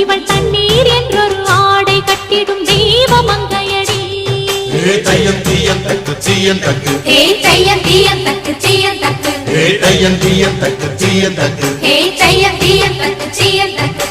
இவள் தண்ணீர் என்றொரு ஆடை கட்டிடும் தெய்வ மங்கையடி. தையம் தீயம் தக்கு தீயம் தக்கு தையம் தீயம் தக்கு தீயம் தக்கு தையம் தீயம் தக்கு தீயம் தக்கு தையம் தீயம் தக்கு தீயம் தக்கு